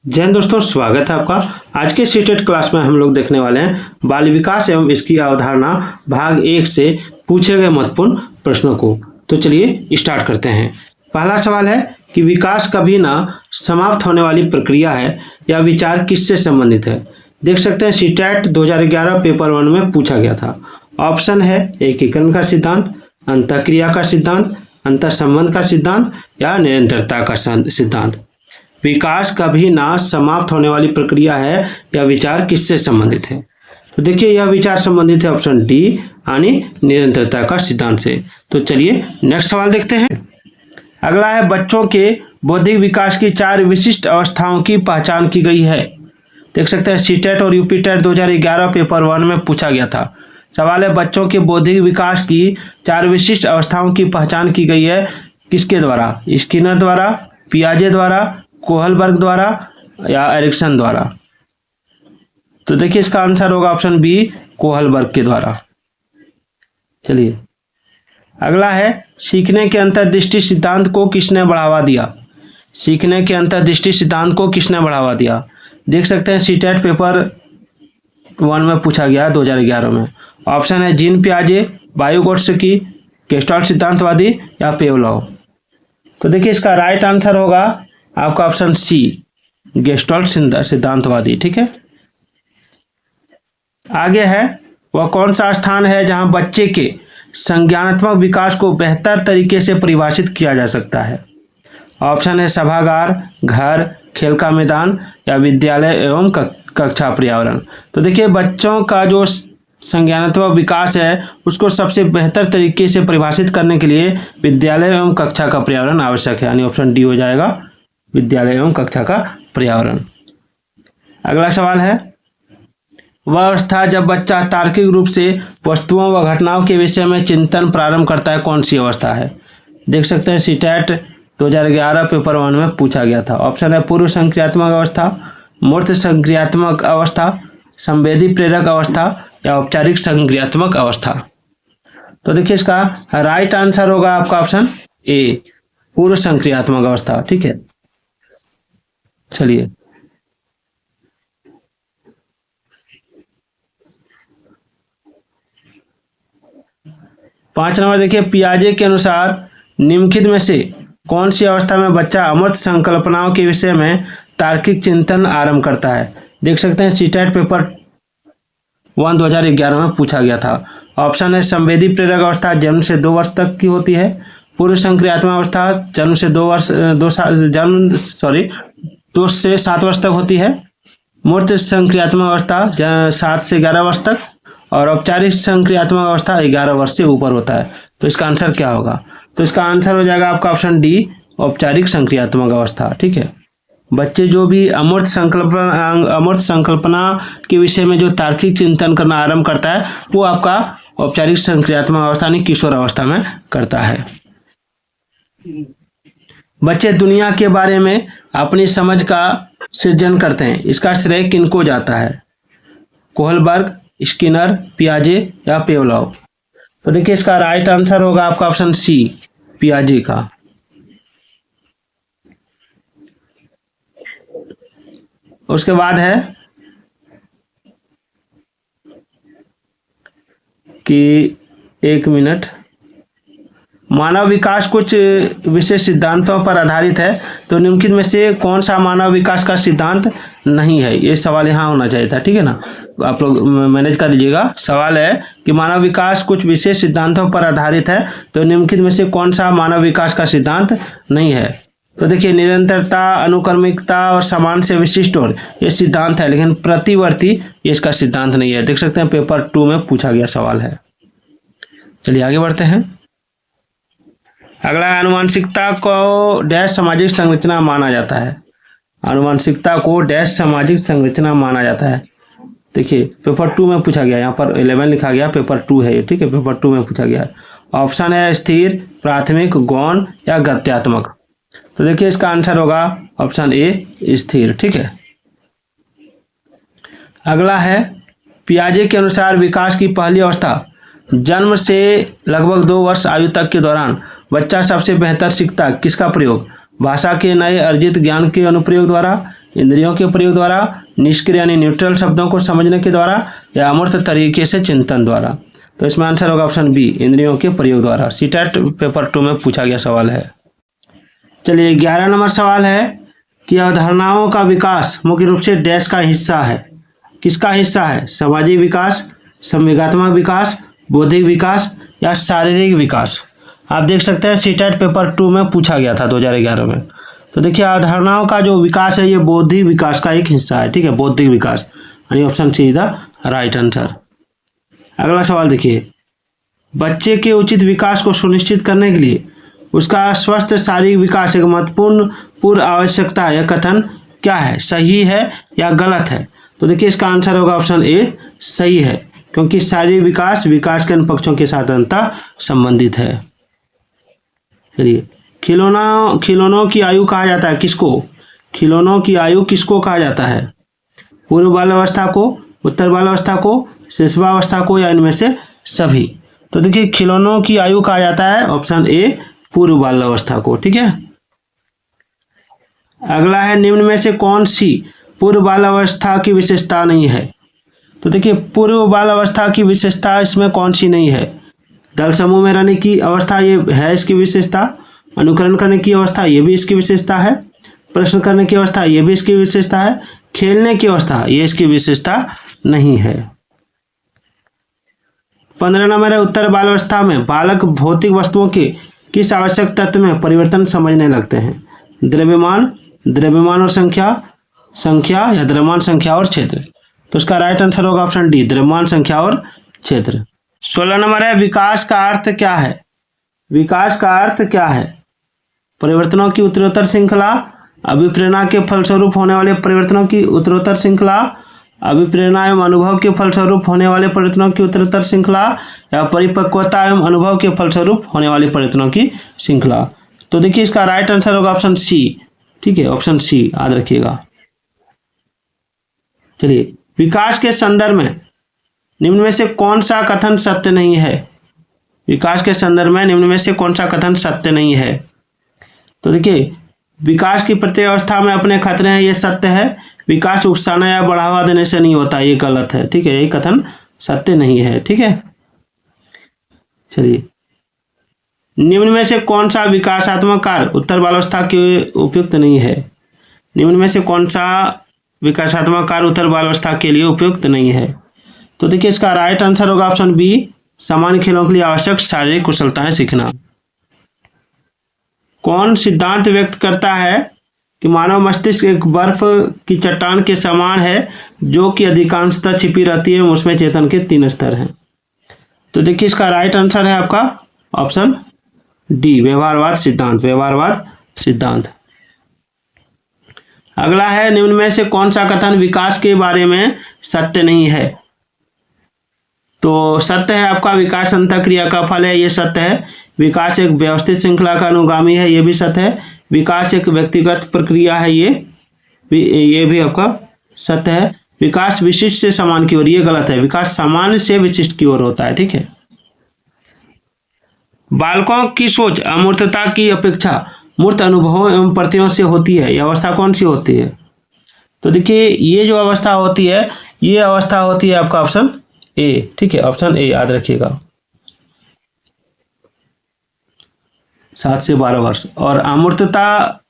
जय हिंद दोस्तों, स्वागत है आपका। आज के सीटेट क्लास में हम लोग देखने वाले हैं बाल विकास एवं इसकी अवधारणा भाग 1 से पूछे गए महत्वपूर्ण प्रश्नों को। तो चलिए स्टार्ट करते हैं। पहला सवाल है कि विकास कभी ना समाप्त होने वाली प्रक्रिया है, यह विचार किससे संबंधित है। देख सकते हैं सीटेट 2011 पेपर 1 में पूछा गया था। ऑप्शन है एकीकरण का सिद्धांत, अंतःक्रिया का सिद्धांत, अंतःसंबंध का सिद्धांत या निरंतरता का सिद्धांत। विकास कभी ना समाप्त होने वाली प्रक्रिया है, यह विचार किससे संबंधित है। तो देखिए यह विचार संबंधित है ऑप्शन डी यानी निरंतरता का सिद्धांत से। तो चलिए नेक्स्ट सवाल देखते हैं। अगला है बच्चों के बौद्धिक विकास की 4 विशिष्ट अवस्थाओं की पहचान की गई है। देख सकते हैं सीटेट और यूपीटेट 2011 पेपर 1 में पूछा गया था। सवाल है बच्चों के बौद्धिक विकास की 4 विशिष्ट अवस्थाओं की पहचान की गई है किसके द्वारा, स्किनर द्वारा, पियाजे द्वारा, कोहलबर्ग द्वारा या एरिक्सन द्वारा। तो देखिए इसका आंसर होगा ऑप्शन बी कोहलबर्ग के द्वारा। चलिए अगला है सीखने के अंतर्दृष्टि सिद्धांत को किसने बढ़ावा दिया। सीखने के अंतर्दृष्टि सिद्धांत को किसने बढ़ावा दिया। देख सकते हैं सीटेट पेपर 1 में पूछा गया 2011 में। ऑप्शन है जीन पियाजे, वायुगोत्स्की, गेस्टाल्ट सिद्धांतवादी या पेवलोव। तो देखिए इसका राइट आंसर होगा आपका ऑप्शन सी गेस्टाल्ट सिद्धांतवादी। ठीक है, आगे है वह कौन सा स्थान है जहां बच्चे के संज्ञानात्मक विकास को बेहतर तरीके से परिभाषित किया जा सकता है। ऑप्शन है सभागार, घर, खेल का मैदान या विद्यालय एवं कक्षा पर्यावरण। तो देखिए बच्चों का जो संज्ञानात्मक विकास है उसको सबसे बेहतर तरीके से परिभाषित करने के लिए विद्यालय एवं कक्षा का पर्यावरण आवश्यक है, यानी ऑप्शन डी हो जाएगा विद्यालय एवं कक्षा का पर्यावरण। अगला सवाल है वह अवस्था जब बच्चा तार्किक रूप से वस्तुओं व घटनाओं के विषय में चिंतन प्रारंभ करता है, कौन सी अवस्था है। देख सकते हैं सीटेट 2011 पेपर 1 में पूछा गया था। ऑप्शन है पूर्व संक्रियात्मक अवस्था, मूर्त संक्रियात्मक अवस्था, संवेदी प्रेरक अवस्था या औपचारिक संक्रियात्मक अवस्था। तो देखिए इसका राइट आंसर होगा आपका ऑप्शन ए पूर्व संक्रियात्मक अवस्था। ठीक है, चलिए पांच नंबर देखिए पियाजे के अनुसार निम्नलिखित में से कौन सी अवस्था में बच्चा अमूर्त संकल्पनाओं के विषय में तार्किक चिंतन आरंभ करता है। देख सकते हैं सीटेट पेपर 1 2011 में पूछा गया था। ऑप्शन है संवेदी प्रेरक अवस्था जन्म से 2 वर्ष तक की होती है, पूर्व संक्रियात्मक अवस्था जन्म से 2 से 7 वर्ष तक होती है, मूर्त संक्रियात्मक अवस्था 7 से 11 वर्ष तक और औपचारिक संक्रियात्मक अवस्था 11 वर्ष से ऊपर होता है। तो इसका आंसर क्या होगा। तो इसका आंसर हो जाएगा आपका ऑप्शन डी औपचारिक संक्रियात्मक अवस्था। ठीक है, बच्चे जो भी अमूर्त संकल्पना के विषय में जो तार्किक चिंतन करना आरंभ करता है वो आपका औपचारिक संक्रियात्मक अवस्था यानी किशोर अवस्था में करता है। बच्चे दुनिया के बारे में अपनी समझ का सृजन करते हैं, इसका श्रेय किनको जाता है। कोहलबर्ग, स्किनर, पियाजे या पेवलोव। तो देखिए इसका राइट आंसर होगा आपका ऑप्शन सी पियाजे का। उसके बाद है कि 1 मिनट मानव विकास कुछ विशेष सिद्धांतों पर आधारित है, तो निम्नलिखित में से कौन सा मानव विकास का सिद्धांत नहीं है। ये सवाल यहाँ होना चाहिए था। ठीक है ना, आप लोग मैनेज कर लीजिएगा। सवाल है कि मानव विकास कुछ विशेष सिद्धांतों पर आधारित है, तो निम्नलिखित में से कौन सा मानव विकास का सिद्धांत नहीं है। तो देखिए निरंतरता, अनुक्रमिकता और समान से विशिष्ट और ये सिद्धांत है, लेकिन प्रतिवर्ती ये इसका सिद्धांत नहीं है। देख सकते हैं पेपर 2 में पूछा गया सवाल है। चलिए आगे बढ़ते हैं। अगला आनुवांशिकता को डैश सामाजिक संरचना माना जाता है। आनुवांशिकता को डैश सामाजिक संरचना माना जाता है। देखिए पेपर 2 में पूछा गया, यहाँ पर 11 लिखा गया, पेपर 2 है ये। ठीक है, पेपर 2 में पूछा गया। ऑप्शन है स्थिर, प्राथमिक, गौण या गत्यात्मक। तो देखिए इसका आंसर होगा ऑप्शन ए स्थिर। ठीक है, अगला है पियाजे के अनुसार विकास की पहली अवस्था जन्म से लगभग 2 वर्ष आयु तक के दौरान बच्चा सबसे बेहतर सीखता किसका प्रयोग, भाषा के नए अर्जित ज्ञान के अनुप्रयोग द्वारा, इंद्रियों के प्रयोग द्वारा, निष्क्रिय यानी न्यूट्रल शब्दों को समझने के द्वारा, या अमूर्त तरीके से चिंतन द्वारा। तो इसमें आंसर होगा ऑप्शन बी, इंद्रियों के प्रयोग द्वारा। सीटेट पेपर 2 में पूछा गया सवाल है। चलिए 11 नंबर सवाल है कि अवधारणाओं का विकास मुख्य रूप से डैश का हिस्सा है। किसका हिस्सा है? सामाजिक विकास, संवेगात्मक विकास, बौद्धिक विकास या शारीरिक विकास। आप देख सकते हैं सीटेट पेपर 2 में पूछा गया था 2011 में। तो देखिए अवधारणाओं का जो विकास है ये बौद्धिक विकास का एक हिस्सा है। ठीक है, बौद्धिक विकास, यानी option C is the right answer. अगला सवाल देखिए, बच्चे के उचित विकास को सुनिश्चित करने के लिए उसका स्वस्थ शारीरिक विकास एक महत्वपूर्ण पूर्व आवश्यकता है। यह कथन क्या है? सही है या गलत है? तो देखिए इसका आंसर होगा ऑप्शन ए, सही है, क्योंकि शारीरिक विकास विकास के अन्य पक्षों के साथ अंतः संबंधित है। चलिए, खिलौनों की आयु कहा जाता है किसको? खिलौनों की आयु किसको कहा जाता है? पूर्व बाल्यावस्था को, उत्तर बाल्यावस्था को, शिशुवावस्था को, या इनमें से सभी? तो देखिए खिलौनों की आयु कहा जाता है ऑप्शन ए, पूर्व बाल्यावस्था को। ठीक है, अगला है निम्न में से कौन सी पूर्व बाल्यावस्था की विशेषता नहीं है? तो देखिए पूर्व बाल्यावस्था की विशेषता इसमें कौन सी नहीं है? दल समूह में रहने की अवस्था ये है इसकी विशेषता, अनुकरण करने की अवस्था ये भी इसकी विशेषता है, प्रश्न करने की अवस्था ये भी इसकी विशेषता है, खेलने की अवस्था ये इसकी विशेषता नहीं है। 15 नंबर है, उत्तर बाल्यावस्था में बालक भौतिक वस्तुओं के किस आवश्यक तत्व में परिवर्तन समझने लगते हैं? द्रव्यमान और संख्या या द्रव्यमान, संख्या और क्षेत्र? तो इसका राइट आंसर होगा ऑप्शन डी, द्रव्यमान, संख्या और क्षेत्र। 16 नंबर है, विकास का अर्थ क्या है? विकास का अर्थ क्या है? परिवर्तनों की उत्तरोत्तर श्रृंखला, अभिप्रेरणा के फलस्वरूप होने वाले परिवर्तनों की उत्तरोत्तर श्रृंखला, अभिप्रेरणा एवं अनुभव के फलस्वरूप होने वाले परिवर्तनों की उत्तरोत्तर श्रृंखला, या परिपक्वता एवं अनुभव के फलस्वरूप होने वाले परिवर्तनों की श्रृंखला? तो देखिए इसका राइट आंसर होगा ऑप्शन सी। ठीक है, ऑप्शन सी याद रखिएगा। चलिए, विकास के संदर्भ में निम्न में से कौन सा कथन सत्य नहीं है? विकास के संदर्भ में निम्न में से कौन सा कथन सत्य नहीं है? तो देखिए विकास की प्रत्येक अवस्था में अपने खतरे हैं, ये सत्य है। विकास उकसाना या बढ़ावा देने से नहीं होता, ये गलत है। ठीक है, यही कथन सत्य नहीं है। ठीक है, चलिए, निम्न में से कौन सा विकासात्मक कार्य उत्तर बाल्यावस्था के उपयुक्त नहीं है? निम्न में से कौन सा विकासात्मक कार्य उत्तर बाल्यावस्था के लिए उपयुक्त नहीं है? तो देखिए इसका राइट आंसर होगा ऑप्शन बी, सामान्य खेलों के लिए आवश्यक शारीरिक कुशलताएं सीखना। कौन सिद्धांत व्यक्त करता है कि मानव मस्तिष्क एक बर्फ की चट्टान के समान है जो कि अधिकांशतः छिपी रहती है, उसमें चेतन के 3 स्तर हैं? तो देखिए इसका राइट आंसर है आपका ऑप्शन डी, व्यवहारवाद सिद्धांत। व्यवहारवाद सिद्धांत। अगला है, निम्न में से कौन सा कथन विकास के बारे में सत्य नहीं है? तो सत्य है आपका विकास अंतःक्रिया का फल है, ये सत्य है। विकास एक व्यवस्थित श्रृंखला का अनुगामी है, ये भी सत्य है। विकास एक व्यक्तिगत प्रक्रिया है, ये भी आपका सत्य है। विकास विशिष्ट से समान की ओर, ये गलत है। विकास सामान्य से विशिष्ट की ओर होता है। ठीक है, बालकों की सोच अमूर्तता की अपेक्षा मूर्त अनुभवों एवं प्रतियों से होती है। यह अवस्था कौन सी होती है? तो देखिए ये जो अवस्था होती है, ये अवस्था होती है आपका ऑप्शन ए। ठीक है, ऑप्शन ए याद रखिएगा, 7 से 12 वर्ष। और अमूर्तता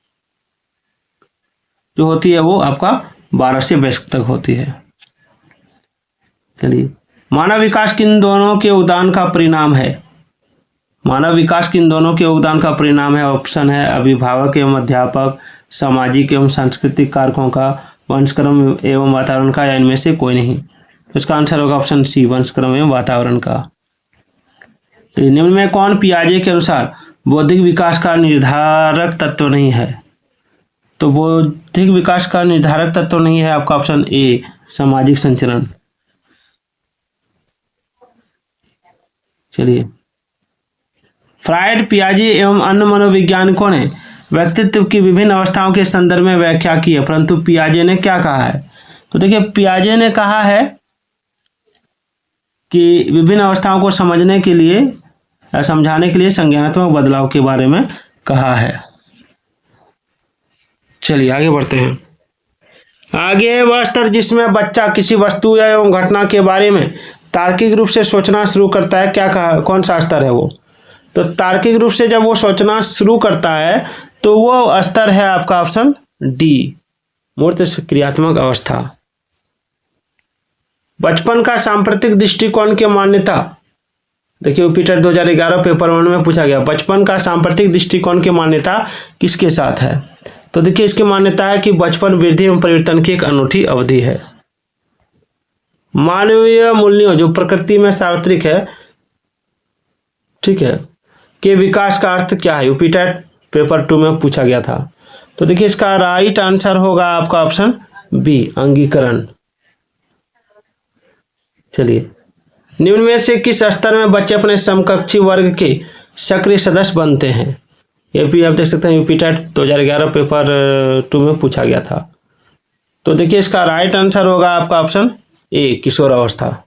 जो होती है वो आपका 12 से 20 तक होती है। चलिए, मानव विकास किन दोनों के योगदान का परिणाम है? मानव विकास किन दोनों के योगदान का परिणाम है? ऑप्शन है अभिभावक एवं अध्यापक, सामाजिक एवं सांस्कृतिक कारकों का, वंशक्रम एवं वातावरण का, या इनमें से कोई नहीं? तो इसका आंसर होगा ऑप्शन सी, वंशक्रम एवं वातावरण का। तो निम्न में कौन पियाजे के अनुसार बौद्धिक विकास का निर्धारक तत्व नहीं है? तो बौद्धिक विकास का निर्धारक तत्व नहीं है आपका ऑप्शन ए, सामाजिक संचरण। चलिए, फ्रायड, पियाजे एवं अन्य मनोवैज्ञानिकों ने व्यक्तित्व की विभिन्न अवस्थाओं के संदर्भ में व्याख्या की है, परंतु पियाजे ने क्या कहा है? तो देखिए पियाजे ने कहा है कि विभिन्न अवस्थाओं को समझने के लिए या समझाने के लिए संज्ञानात्मक बदलाव के बारे में कहा है। चलिए आगे बढ़ते हैं। आगे है वह स्तर जिसमें बच्चा किसी वस्तु या एवं घटना के बारे में तार्किक रूप से सोचना शुरू करता है, क्या कहा, कौन सा स्तर है वो? तो तार्किक रूप से जब वो सोचना शुरू करता है तो वो स्तर है आपका ऑप्शन डी, मूर्त क्रियात्मक अवस्था। बचपन का सांप्रतिक दृष्टिकोण की मान्यता, देखिए यूपीटेट 2011 पेपर 1 में पूछा गया, बचपन का सांप्रतिक दृष्टिकोण की मान्यता किसके साथ है? तो देखिए इसकी मान्यता है कि बचपन वृद्धि एवं परिवर्तन की एक अनूठी अवधि है। मानवीय मूल्यों जो प्रकृति में सार्वत्रिक है, ठीक है, के विकास का अर्थ क्या है? यूपीटेट पेपर 2 में पूछा गया था। तो देखिए इसका राइट आंसर होगा आपका ऑप्शन बी, अंगीकरण। चलिए, निम्न में से किस स्तर में बच्चे अपने समकक्षी वर्ग के सक्रिय सदस्य बनते हैं? ये भी आप देख सकते हैं यूपीटेट 2011 पेपर 2 में पूछा गया था। तो देखिए इसका राइट आंसर होगा आपका ऑप्शन ए, किशोर अवस्था।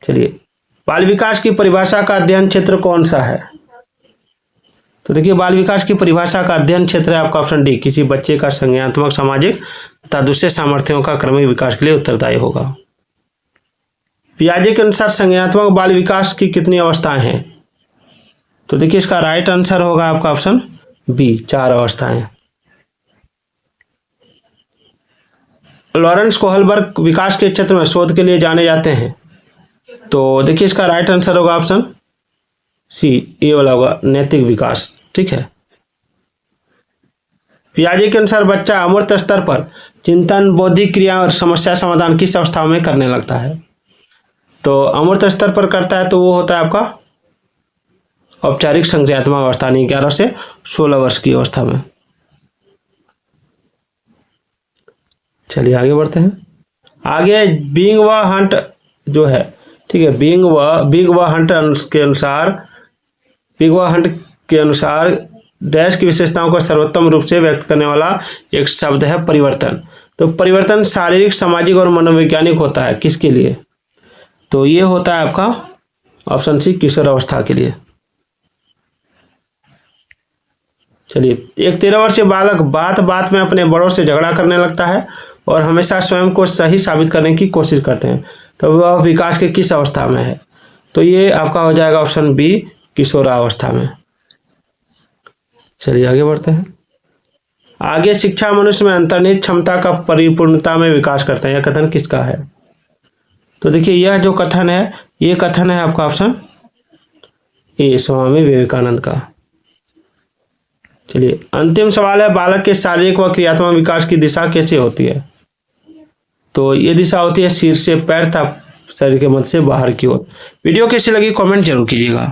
चलिए, बाल विकास की परिभाषा का अध्ययन क्षेत्र कौन सा है? तो देखिए बाल विकास की परिभाषा का अध्ययन क्षेत्र है आपका ऑप्शन डी, किसी बच्चे का संज्ञानात्मक, सामाजिक तथा दूसरे सामर्थ्यों का क्रमिक विकास के लिए उत्तरदायी होगा। पियाजे के अनुसार संज्ञानात्मक बाल विकास की कितनी अवस्थाएं हैं? तो देखिए इसका राइट आंसर होगा आपका ऑप्शन बी, 4 अवस्थाएं। लॉरेंस कोहलबर्ग विकास के क्षेत्र में शोध के लिए जाने जाते हैं। तो देखिए इसका राइट आंसर होगा ऑप्शन सी, ये वाला होगा, नैतिक विकास। ठीक है। पियाजे के अनुसार बच्चा अमूर्त स्तर पर चिंतन, बौद्धिक क्रिया और समस्या समाधान किस अवस्था में करने लगता है? तो अमूर्त स्तर पर करता है तो वो होता है आपका औपचारिक संक्रियात्मक अवस्था, 11 से 16 वर्ष की अवस्था में। चलिए आगे बढ़ते हैं। आगे बीइंग व हंट जो है, ठीक है, बीइंग व हंट के अनुसार डैश की विशेषताओं को सर्वोत्तम रूप से व्यक्त करने वाला एक शब्द है परिवर्तन। तो परिवर्तन शारीरिक, सामाजिक और मनोवैज्ञानिक होता है, किसके लिए? तो ये होता है आपका ऑप्शन सी, किशोर अवस्था के लिए। चलिए, एक 13 वर्षीय बालक बात बात में अपने बड़ों से झगड़ा करने लगता है और हमेशा स्वयं को सही साबित करने की कोशिश करते हैं, तो वह विकास के किस अवस्था में है? तो ये आपका हो जाएगा ऑप्शन बी, किशोरावस्था में। चलिए आगे बढ़ते हैं। आगे शिक्षा मनुष्य में अंतर्निहित क्षमता का परिपूर्णता में विकास करते हैं, यह कथन किसका है? तो देखिए यह जो कथन है, ये कथन है आपका ऑप्शन ए, स्वामी विवेकानंद का। चलिए अंतिम सवाल है, बालक के शारीरिक व क्रियात्मक विकास की दिशा कैसे होती है? तो ये दिशा होती है सिर से पैर तक, शरीर के मध्य से बाहर की ओर। वीडियो कैसी लगी कमेंट जरूर कीजिएगा।